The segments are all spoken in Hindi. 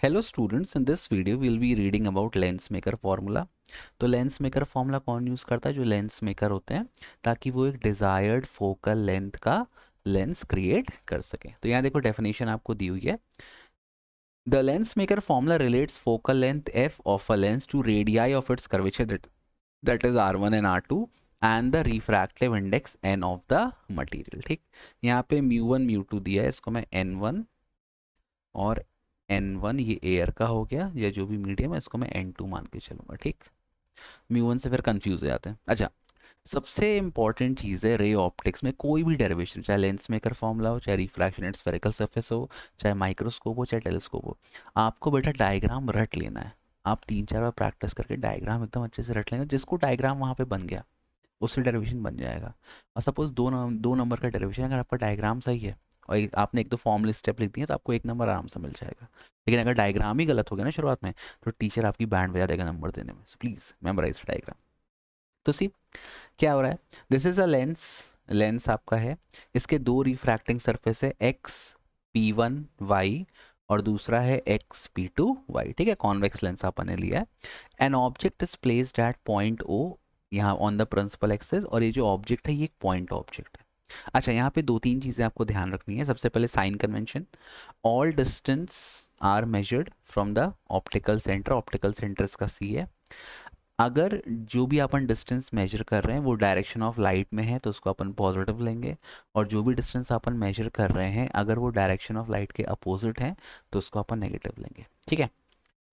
Hello students, in this video will be reading about lens maker formula. तो लेंस मेकर फार्मूला कौन यूज़ करता है? जो लेंस मेकर होते हैं, ताकि वो एक डिज़ायर्ड फोकल लेंथ का लेंस क्रिएट कर सके। तो यहाँ देखो डेफिनेशन आपको दी हुई है। The lens maker formula relates focal length f of a lens to radii of its curvature that is R1 and R2 and the refractive index n of the material. ठीक, यहाँ पे म्यू1 म्यू2 दिया है, इसको मैं n1 और n1 ये एयर का हो गया या जो भी मीडियम है, इसको मैं n2 मान के चलूंगा। ठीक, म्यू1 से फिर कंफ्यूज हो जाते हैं। अच्छा, सबसे इंपॉर्टेंट चीज़ है रे ऑप्टिक्स में कोई भी डेरिवेशन, चाहे लेंस मेकर फॉर्मूला हो, चाहे रिफ्रैक्शन एंड स्फेरिकल सरफेस हो, चाहे माइक्रोस्कोप हो, चाहे टेलीस्कोप हो, आपको बेटा डायग्राम रट लेना है। आप 3-4 बार प्रैक्टिस करके डायग्राम एकदम अच्छे से रट लेना। जिसको डायग्राम वहाँ पे बन गया उससे डेरिवेशन बन जाएगा। और सपोज दो नंबर का डेरिवेशन, अगर आपका डायग्राम सही है और आपने एक दो फॉर्मूले स्टेप लिख दिए तो आपको 1 नंबर आराम से मिल जाएगा। लेकिन अगर डायग्राम ही गलत हो गया ना शुरुआत में, तो टीचर आपकी बैंड बजा देगा नंबर देने में। So please memorise diagram. तो सी क्या हो रहा है, this is a lens. Lens आपका है, इसके दो रिफ्रैक्टिंग सरफेस है, एक्स P1 Y और दूसरा है एक्स P2 Y। ठीक है, कॉन्वेक्स लेंस आपने लिया है। An object is placed at point O यहाँ ऑन द प्रिंसिपल एक्सिस, और ये जो ऑब्जेक्ट है ये एक पॉइंट ऑब्जेक्ट है। अच्छा, यहाँ पे 2-3 चीज़ें आपको ध्यान रखनी है। सबसे पहले sign convention, all distance are measured from the optical centre. Optical centre इसका C है। अगर जो भी अपन डिस्टेंस मेजर कर रहे हैं वो डायरेक्शन ऑफ लाइट में है तो उसको अपन पॉजिटिव लेंगे, और जो भी डिस्टेंस अपन मेजर कर रहे हैं अगर वो डायरेक्शन ऑफ लाइट के अपोजिट है तो उसको अपन नेगेटिव लेंगे। ठीक है,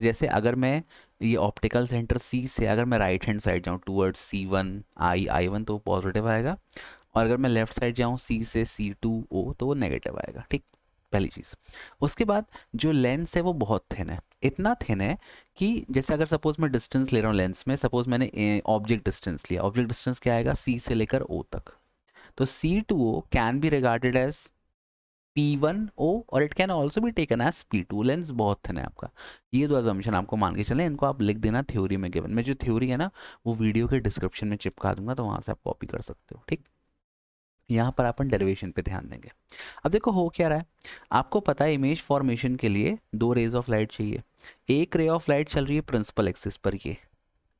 जैसे अगर मैं ये ऑप्टिकल सेंटर C से अगर मैं राइट हैंड साइड जाऊँ टूवर्ड्स C1 I1 तो पॉजिटिव आएगा, और अगर मैं लेफ्ट साइड जाऊँ C से C2 O तो वो नेगेटिव आएगा। ठीक, पहली चीज़। उसके बाद जो लेंस है वो बहुत थिन है, इतना थिन है कि जैसे अगर सपोज मैं डिस्टेंस ले रहा हूँ लेंस में, सपोज मैंने ऑब्जेक्ट डिस्टेंस लिया, ऑब्जेक्ट डिस्टेंस क्या आएगा C से लेकर O तक, तो C2O can be regarded as P1O और it can also be taken as P2। Lens बहुत थिन है आपका। ये दो अजम्पशन आपको मान के चलें, इनको आप लिख देना थ्योरी में गिवन में। जो थ्योरी है ना वो वीडियो के डिस्क्रिप्शन में चिपका दूंगा, तो वहां से आप कॉपी कर सकते हो। ठीक, यहाँ पर अपन डेरिवेशन पे ध्यान देंगे। अब देखो हो क्या रहा है, आपको पता है इमेज फॉर्मेशन के लिए दो रेज ऑफ लाइट चाहिए। एक रे ऑफ लाइट चल रही है प्रिंसिपल एक्सिस पर, ये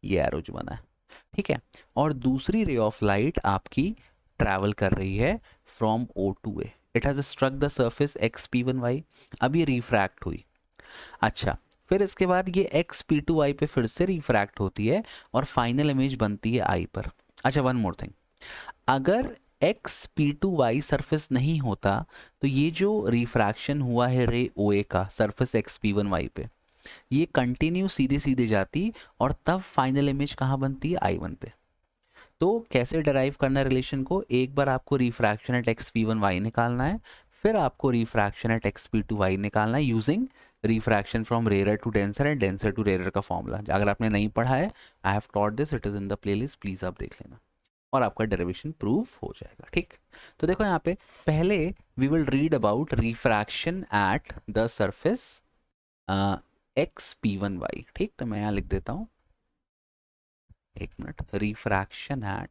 एरो जो बना है, ठीक है, और दूसरी रे ऑफ लाइट आपकी ट्रैवल कर रही है from O to A। It has struck the surface XP1Y। अब ये रिफ्रैक्ट हुई। अच्छा, फिर इसके बाद ये XP2Y पे फिर से रिफ्रैक्ट होती है और फाइनल इमेज बनती है I पर। अच्छा, वन मोर थिंग, अगर XP2Y सरफेस नहीं होता तो ये जो रिफ्रैक्शन हुआ है रे OA का सरफेस XP1Y पे, ये कंटिन्यू सीधे सीधे जाती और तब फाइनल इमेज कहाँ बनती है I1 पे। तो कैसे डराइव करना है रिलेशन को, एक बार आपको रिफ्रैक्शन एट XP1Y निकालना है, फिर आपको रिफ्रैक्शन एट XP2Y निकालना है using refraction from rare to denser and denser to rare का फॉर्मूला। अगर आपने नहीं पढ़ा है, I have taught this, it is in the playlist, please आप देख लेना और आपका डेरिवेशन प्रूव हो जाएगा। ठीक, तो देखो यहाँ पे पहले we will read about refraction at the surface XP1Y। ठीक, तो मैं यहाँ लिख देता हूँ, एक मिनट, रिफ्रैक्शन एट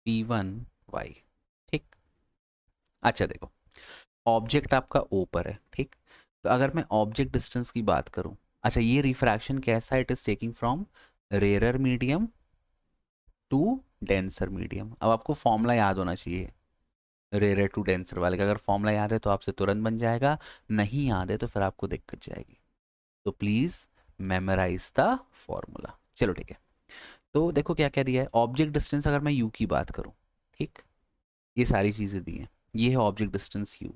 XP1Y। ठीक, अच्छा देखो, ऑब्जेक्ट आपका O पर है। ठीक, तो अगर मैं ऑब्जेक्ट डिस्टेंस की बात करूं, अच्छा ये रिफ्रैक्शन कैसा, it is taking from rare medium to denser medium. अब आपको फॉर्मूला याद होना चाहिए रेयर टू डेंसर वाले का। अगर फॉर्मूला याद है तो आपसे तुरंत बन जाएगा, नहीं याद है तो फिर आपको दिक्कत जाएगी। तो प्लीज मेमोराइज द फॉर्मूला। चलो ठीक है, तो देखो क्या क्या दिया है। ऑब्जेक्ट डिस्टेंस अगर मैं यू की बात करूं, ठीक, ये सारी चीज़ें दी हैं, ये है ऑब्जेक्ट डिस्टेंस u।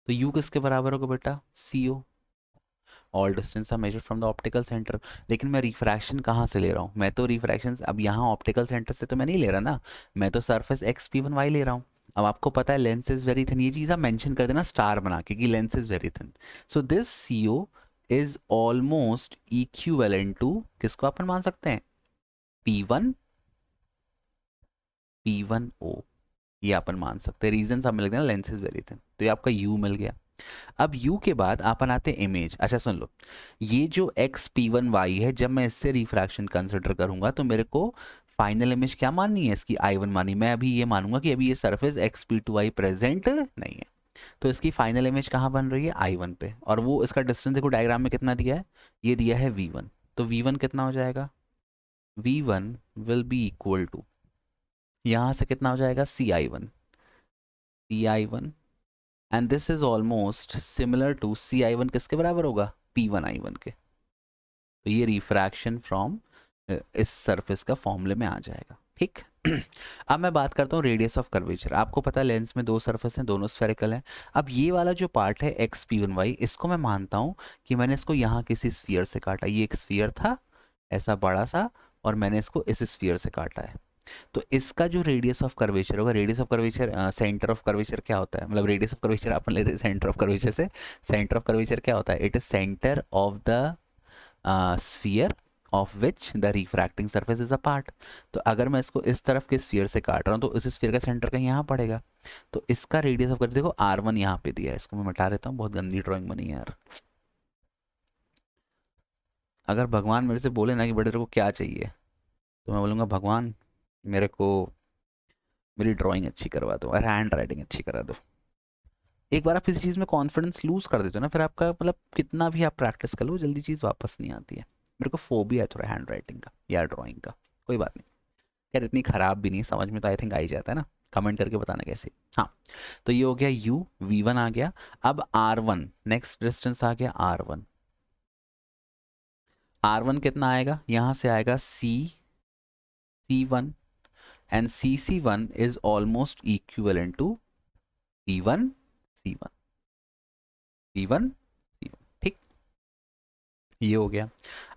तो u किसके बराबर होगा बेटा, CO। All distance are measure from the optical centre. लेकिन मैं रिफ्रैक्शन कहाँ से ले रहा हूँ, मैं तो रिफ्रैक्शन अब यहाँ ऑप्टिकल सेंटर से तो मैं नहीं ले रहा ना, मैं तो सरफेस XP1Y ले रहा हूँ। अब आपको पता है लेंस इज वेरी थिन, ये चीज़ आप मेंशन कर देना स्टार बना के कि lens is very thin. So this CO is almost equivalent to, किसको अपन मान सकते हैं, P1O। ये अपन मान सकते हैं, रीजन सब मिल गए ना, लेंस इज वेरी थिन, तो ये आपका U मिल गया। अब U के बाद अपन आते हैं इमेज। अच्छा सुन लो, ये जो XP1Y है, जब मैं इससे रिफ्रैक्शन कंसिडर करूंगा तो मेरे को फाइनल इमेज क्या माननी है इसकी, I1 मानी। मैं अभी ये मानूंगा कि अभी ये सरफेस XP2Y प्रेजेंट नहीं है, तो इसकी फाइनल इमेज कहाँ बन रही है, I1 पे। और वो इसका डिस्टेंस देखो डायग्राम में कितना दिया है, ये दिया है V1। तो V1 कितना हो जाएगा, V1 will be equal to, यहाँ से कितना हो जाएगा, CI1 and this is almost similar to CI1 किसके बराबर होगा, P1I1 के। तो ये रिफ्रैक्शन फ्रॉम इस सरफेस का फॉर्मूले में आ जाएगा, ठीक। अब मैं बात करता हूँ रेडियस ऑफ कर्वेचर। आपको पता है लेंस में दो सरफेस हैं, दोनों स्फेरिकल हैं। अब ये वाला जो पार्ट है XP1Y, इसको मैं मानता हूँ कि मैंने इसको यहाँ किसी स्फीयर से काटा। ये एक स्फीयर था ऐसा बड़ा सा, और मैंने इसको इस स्फीयर से काटा है। तो इसका जो रेडियस ऑफ कर्वेचर होगा, radius of curvature centre of curvature क्या होता है, मतलब रेडियस ऑफ कर्वेचर अपन लेते हैं सेंटर ऑफ कर्वेचर से। सेंटर ऑफ कर्वेचर क्या होता है, it is centre of the sphere of which the refracting surface is a part। तो अगर मैं इसको इस तरफ के स्फीयर से काट रहा हूँ तो इस स्फीयर का सेंटर कहीं यहाँ पड़ेगा। तो इसका रेडियस ऑफ, देखो R1 यहाँ पे दिया है, इसको मैं मिटा देता हूँ, बहुत गंदी ड्राइंग बनी है यार। अगर भगवान मेरे से बोले ना कि बेटे तेरे को क्या चाहिए, तो मैं बोलूँगा भगवान मेरे को मेरी ड्राइंग अच्छी करवा दो और हैंड राइटिंग अच्छी करा दो। एक बार आप किसी चीज़ में कॉन्फिडेंस लूज कर देते हो ना, फिर आपका मतलब कितना भी आप प्रैक्टिस कर लो जल्दी चीज़ वापस नहीं आती है। मेरे को फोबिया है थोड़ा हैंड राइटिंग का या ड्राइंग का, कोई बात नहीं। यार इतनी ख़राब भी नहीं, समझ में तो आई थिंक आ ही जाता है ना। कमेंट करके बताना कैसे। हाँ, तो ये हो गया U, V1 आ गया। अब R1, नेक्स्ट डिस्टेंस आ गया R1। R1 कितना आएगा, यहाँ से आएगा C1, and CC1 is almost equivalent to P1 C1, P1 C1, ठीक। ये हो गया।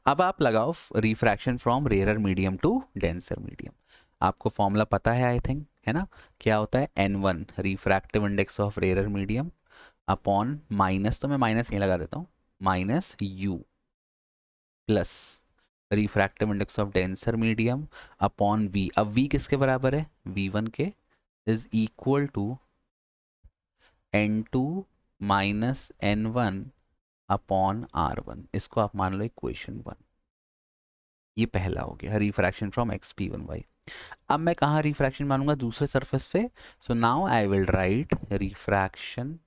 अब आप लगाओ refraction from rare medium to denser medium. आपको फॉर्मूला पता है आई थिंक, है ना। क्या होता है, N1 refractive index of rare medium upon minus, तो मैं माइनस यहीं लगा देता हूँ, minus U plus refractive index of denser medium upon V। अब V किसके बराबर है, V1 के, is equal to N2 minus N1 upon R1। इसको आप मान लो इक्वेशन 1। ये पहला हो गया रिफ्रैक्शन फ्रॉम XP1Y। अब मैं कहाँ रिफ्रैक्शन मानूंगा, दूसरे सरफेस पे। So now I will write refraction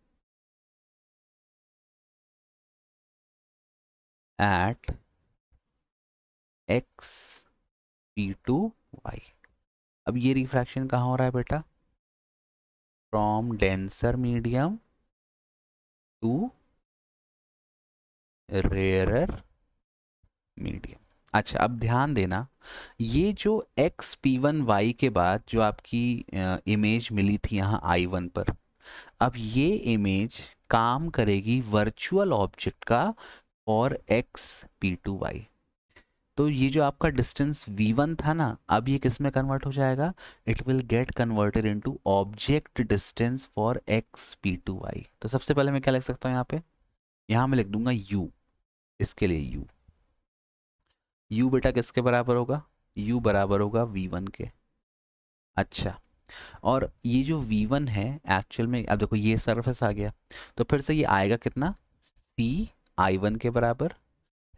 at XP2Y। अब ये रिफ्रैक्शन कहाँ हो रहा है बेटा, from denser medium to rarer medium. अच्छा अब ध्यान देना, ये जो XP1Y के बाद जो आपकी इमेज मिली थी यहाँ I1 पर, अब ये इमेज काम करेगी वर्चुअल ऑब्जेक्ट का और XP2Y। तो ये जो आपका डिस्टेंस V1 था ना, अब ये किस में कन्वर्ट हो जाएगा, it will get converted into object distance for XP2Y। तो सबसे पहले मैं क्या लिख सकता हूँ यहाँ पे, यहाँ मैं लिख दूंगा U, इसके लिए U बेटा किसके बराबर होगा, U बराबर होगा V1 के। अच्छा, और ये जो V1 है एक्चुअल में, अब देखो ये सरफेस आ गया, तो फिर से ये आएगा कितना, CI1 के बराबर।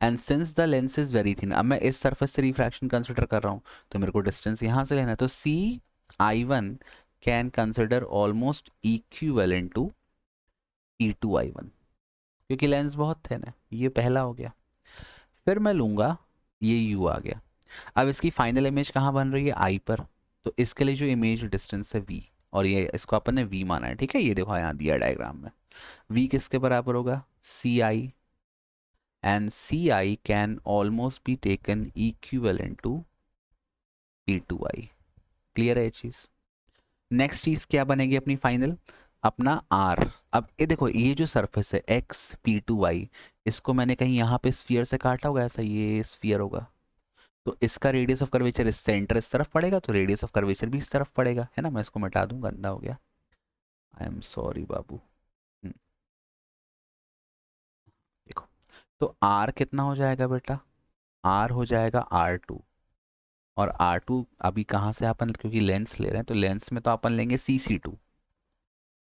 And since the lens is very thin, अब मैं इस सरफेस से रिफ्रैक्शन कंसिडर कर रहा हूँ, तो मेरे को डिस्टेंस यहाँ से लेना है। तो CI1 can consider almost equivalent to P2I1, क्योंकि लेंस बहुत थिन है। ये पहला हो गया। फिर मैं लूँगा, ये U आ गया। अब इसकी फाइनल इमेज कहाँ बन रही है, I पर। तो इसके लिए जो इमेज डिस्टेंस है V, और ये इसको अपन ने V माना है, ठीक है। ये देखो यहाँ दिया डायग्राम में, V किसके बराबर होगा, CI, and CI can almost be taken equivalent to P2I। Clear है ये चीज। नेक्स्ट चीज क्या बनेगी अपनी फाइनल, अपना R। अब ये देखो ये जो सरफेस है XP2Y, इसको मैंने कहीं यहाँ पे स्फीयर से काटा होगा, ऐसा ये स्फीयर होगा। तो इसका रेडियस ऑफ कर्वेचर इस सेंटर इस तरफ पड़ेगा, तो रेडियस ऑफ कर्वेचर भी इस तरफ पड़ेगा, है ना। मैं इसको मिटा दूं, गंदा हो गया, आई एम सॉरी बाबू। देखो, तो R कितना हो जाएगा बेटा, R हो जाएगा R2। और R2 अभी कहाँ से अपन, क्योंकि लेंस ले रहे हैं तो लेंस में तो अपन लेंगे CC2।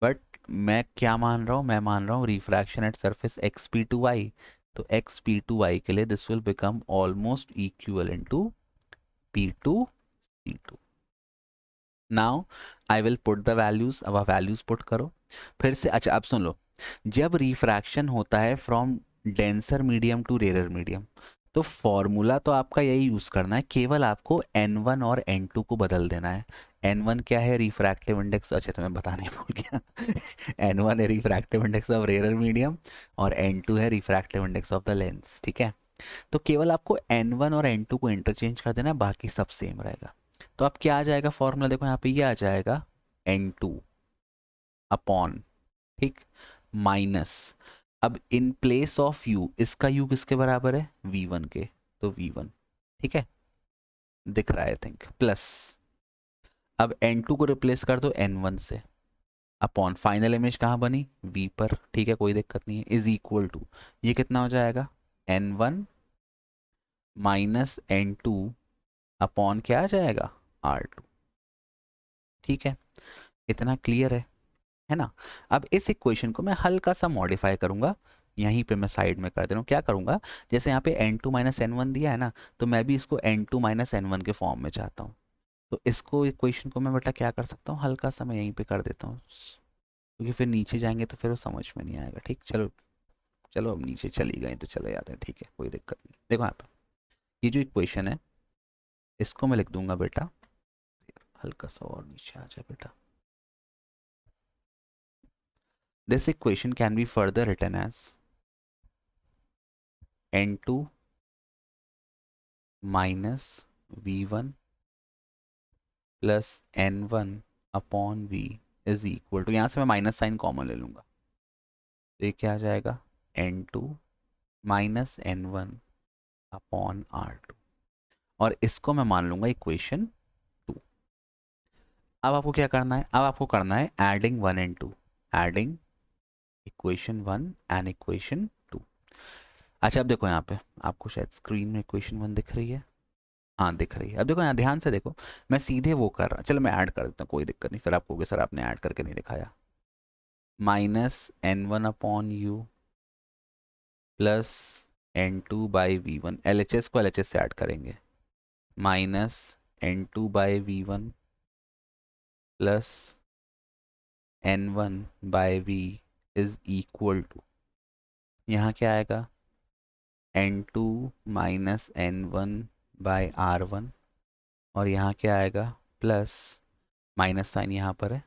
बट मैं क्या मान रहा हूँ, मैं मान रहा हूँ रिफ्रैक्शन एट सरफेस XP2Y। तो XP2Y के लिए this will become almost equivalent to P2 C2। Now I will put the values, अब आप वैल्यूज पुट करो फिर से। अच्छा अब सुन लो, जब रिफ्रैक्शन होता है from denser medium to rare medium, तो फॉर्मूला तो आपका यही यूज करना है, केवल आपको N1 और N2 को बदल देना है। N1 क्या है, रिफ्रैक्टिव इंडेक्स, अच्छा तो मैं बताने भूल गया N1 है refractive index of rare medium और N2 है refractive index of the lens. ठीक है, तो केवल आपको N1 और N2 को इंटरचेंज कर देना है, बाकी सब सेम रहेगा। तो अब क्या आ जाएगा फॉर्मूला, देखो यहाँ पे ये आ जाएगा N2 अपॉन, ठीक, माइनस, अब इन प्लेस ऑफ u, इसका u किसके बराबर है, V1 के, तो V1, ठीक है, दिख रहा है आई थिंक, प्लस अब N2 को रिप्लेस कर दो N1 से, अपॉन फाइनल इमेज कहाँ बनी, V पर, ठीक है कोई दिक्कत नहीं है, इज इक्वल टू, ये कितना हो जाएगा, N1 माइनस N2 अपॉन क्या आ जाएगा, R2। ठीक है, इतना क्लियर है ना। अब इस इक्वेशन को मैं हल्का सा मॉडिफाई करूंगा, यहीं पे मैं साइड में कर दे रहा हूँ, क्या करूंगा, जैसे यहाँ पे N2 माइनस एन दिया है ना, तो मैं भी इसको N2 माइनस एन के फॉर्म में चाहता हूँ। तो इसको इक्वेशन को मैं बेटा क्या कर सकता हूँ, हल्का सा मैं यहीं पे कर देता हूँ, क्योंकि फिर नीचे जाएंगे तो फिर वो समझ में नहीं आएगा। ठीक, चलो चलो अब नीचे चली गए तो चले जाते हैं, ठीक है कोई दिक्कत नहीं। देखो यहाँ पे ये जो इक्वेशन है, इसको मैं लिख दूंगा बेटा, हल्का सा और नीचे आ जाए बेटा, this equation can be further written as N2 minus V1 plus N1 upon V is equal to, यहाँ से मैं माइनस साइन कॉमन ले लूँगा, तो ये क्या आ जाएगा, N2 minus N1 upon R2, और इसको मैं मान लूँगा इक्वेशन 2। अब आपको क्या करना है, अब आपको करना है adding 1 and 2, adding equation 1 and equation 2। अच्छा अब देखो यहाँ पे आपको शायद स्क्रीन में इक्वेशन 1 दिख रही है, हाँ दिख रही है। अब देखो यहाँ ध्यान से देखो, मैं सीधे वो कर रहा, चलो मैं ऐड कर देता हूँ कोई दिक्कत नहीं, फिर आपको कहोगे सर आपने ऐड करके नहीं दिखाया, minus N1 upon u plus N2 by V1, LHS को LHS से ऐड करेंगे, minus N2 by V1 plus N1 by V is equal to, यहाँ क्या आएगा, N2 minus N1 by R1, और यहाँ क्या आएगा, प्लस, माइनस साइन यहाँ पर है,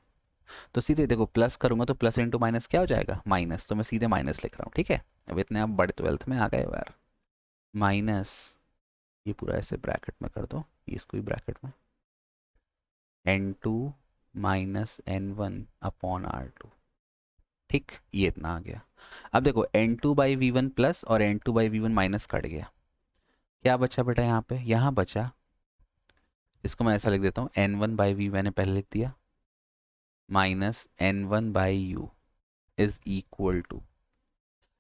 तो सीधे देखो प्लस करूंगा तो प्लस इंटू माइनस क्या हो जाएगा, माइनस, तो मैं सीधे माइनस लिख रहा हूँ। ठीक है, अब इतने आप बड़े 12th में आ गए हो यार, माइनस, ये पूरा ऐसे ब्रैकेट में कर दो, इसको भी ब्रैकेट में, N2 minus N1 upon R2। ठीक, ये इतना आ गया। अब देखो N2 बाई V1 प्लस और N2 by V1 minus cut गया, क्या बचा बेटा यहाँ पे, यहाँ बचा, इसको मैं ऐसा लिख देता हूँ, N1 बाई V मैंने पहले लिख दिया, minus N1 by U is equal to,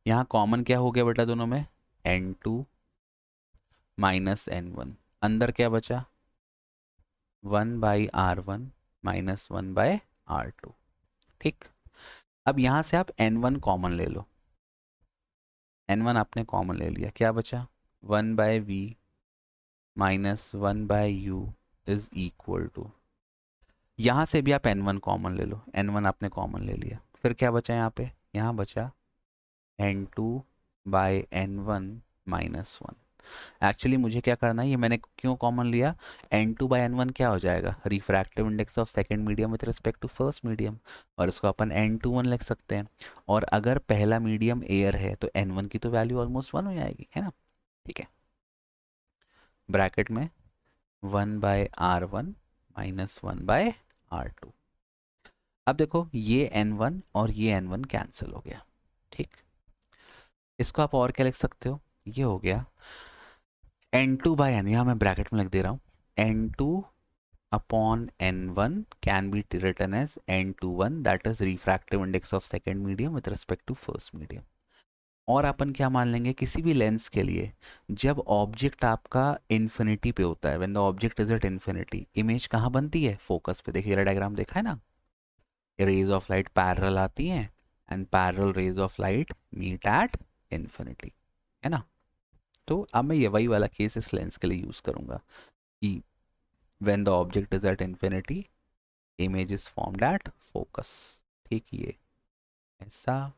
यहाँ कॉमन क्या हो गया बेटा दोनों में, N2 माइनस N1, अंदर क्या बचा, 1/R1 माइनस 1/R2। ठीक, अब यहाँ से आप N1 कॉमन ले लो, N1 आपने कॉमन ले लिया, क्या बचा, 1/V minus 1/U is equal to, यहाँ से भी आप N1 कॉमन ले लो, N1 आपने कॉमन ले लिया, फिर क्या बचा यहाँ पे, यहाँ बचा N2/N1 माइनस 1। एक्चुअली मुझे क्या करना है, ये मैंने क्यों कॉमन लिया, N2/N1 क्या हो जाएगा, refractive index of second medium with respect to first medium, और इसको अपन N21 लिख सकते हैं, और अगर पहला मीडियम एयर है तो N1 की तो वैल्यू ऑलमोस्ट 1 हो जाएगी, है ना। ठीक है, ब्रैकेट में 1/R1 माइनस 1/R2। अब देखो ये N1 और ये N1 कैंसिल हो गया। ठीक, इसको आप और क्या लिख सकते हो, ये हो गया N2/N, यहाँ मैं ब्रैकेट में लिख दे रहा हूँ, N2 upon N1 can be written as N21, that is refractive index of second medium with respect to first medium। और अपन क्या मान लेंगे, किसी भी लेंस के लिए जब ऑब्जेक्ट आपका इन्फिनिटी पे होता है, when the object is at infinity, image कहाँ बनती है, फोकस पे। देखिए डायग्राम देखा है ना, रेज ऑफ लाइट पैरेलल आती हैं and parallel rays of light meet at infinity, है ना। तो अब मैं ये वही वाला केस इस लेंस के लिए यूज करूंगा कि when the object is at infinity image is formed at focus. ठीक, ये ऐसा,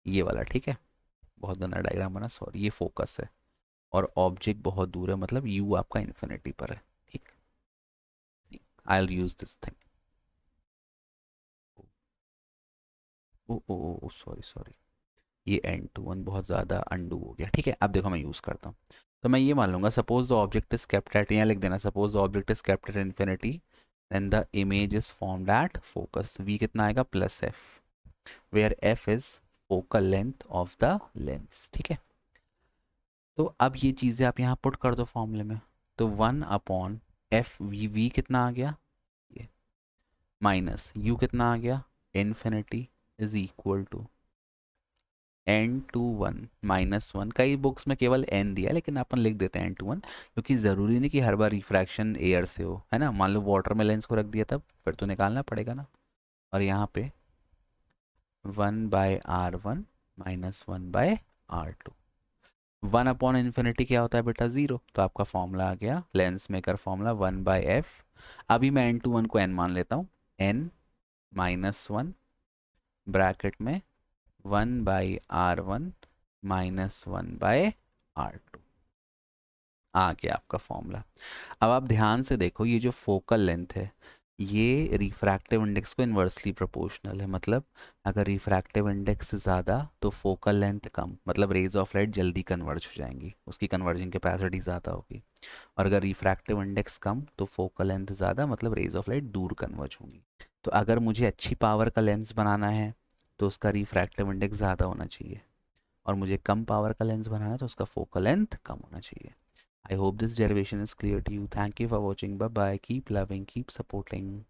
ये वाला, ठीक है, बहुत गंदा डायग्राम बना, सॉरी, ये फोकस है और ऑब्जेक्ट बहुत दूर है, मतलब यू आपका इन्फिनिटी पर है। ठीक, I will use this thing. Oh oh oh sorry sorry, ये एंड टू वन बहुत ज़्यादा अंडू हो गया। ठीक है, अब देखो मैं यूज़ करता हूँ। तो मैं ये मान लूँगा, suppose the object is kept at, यहाँ लिख देना, suppose the object is kept at infinity then the image is formed at focus. V कितना आएगा, plus f, where f is focal length of the lens. ठीक है, तो अब ये चीज़ें आप यहाँ पुट कर दो फॉर्मूले में। तो 1/f, वी कितना आ गया, ये माइनस यू कितना आ गया, infinity, is equal to n/1 -1। कई बुक्स में केवल n दिया है, लेकिन अपन लिख देते हैं n/1, क्योंकि ज़रूरी नहीं कि हर बार रिफ्रैक्शन एयर से हो, है ना। मान लो वाटर में लेंस को रख दिया, तब फिर तो निकालना पड़ेगा ना। और यहाँ पे 1/r1 -1/r2। 1/इन्फिनिटी क्या होता है बेटा, ज़ीरो, तो आपका फॉर्मूला आ गया लेंस मेकर फॉर्मूला 1/f। अभी मैं n/1 को n मान लेता हूँ, n-1 ब्रैकेट में 1/r1 -1/r2 आ गया आपका फॉर्मूला। अब आप ध्यान से देखो, ये जो फोकल लेंथ है ये रिफ्रैक्टिव इंडेक्स को इन्वर्सली प्रोपोर्शनल है। मतलब अगर रिफ्रैक्टिव इंडेक्स ज़्यादा तो फोकल लेंथ कम, मतलब रेज ऑफ लाइट जल्दी कन्वर्ज हो जाएंगी, उसकी कन्वर्जिंग कैपेसिटी ज़्यादा होगी। और अगर रिफ्रैक्टिव इंडेक्स कम तो फोकल लेंथ ज़्यादा, मतलब रेज ऑफ लाइट दूर कन्वर्ज होंगी। तो अगर मुझे अच्छी पावर का लेंस बनाना है तो उसका रिफ्रैक्टिव इंडेक्स ज़्यादा होना चाहिए, और मुझे कम पावर का लेंस बनाना है तो उसका फोकल लेंथ कम होना चाहिए। I hope this derivation is clear to you. Thank you for watching. Bye bye. Keep loving, keep supporting.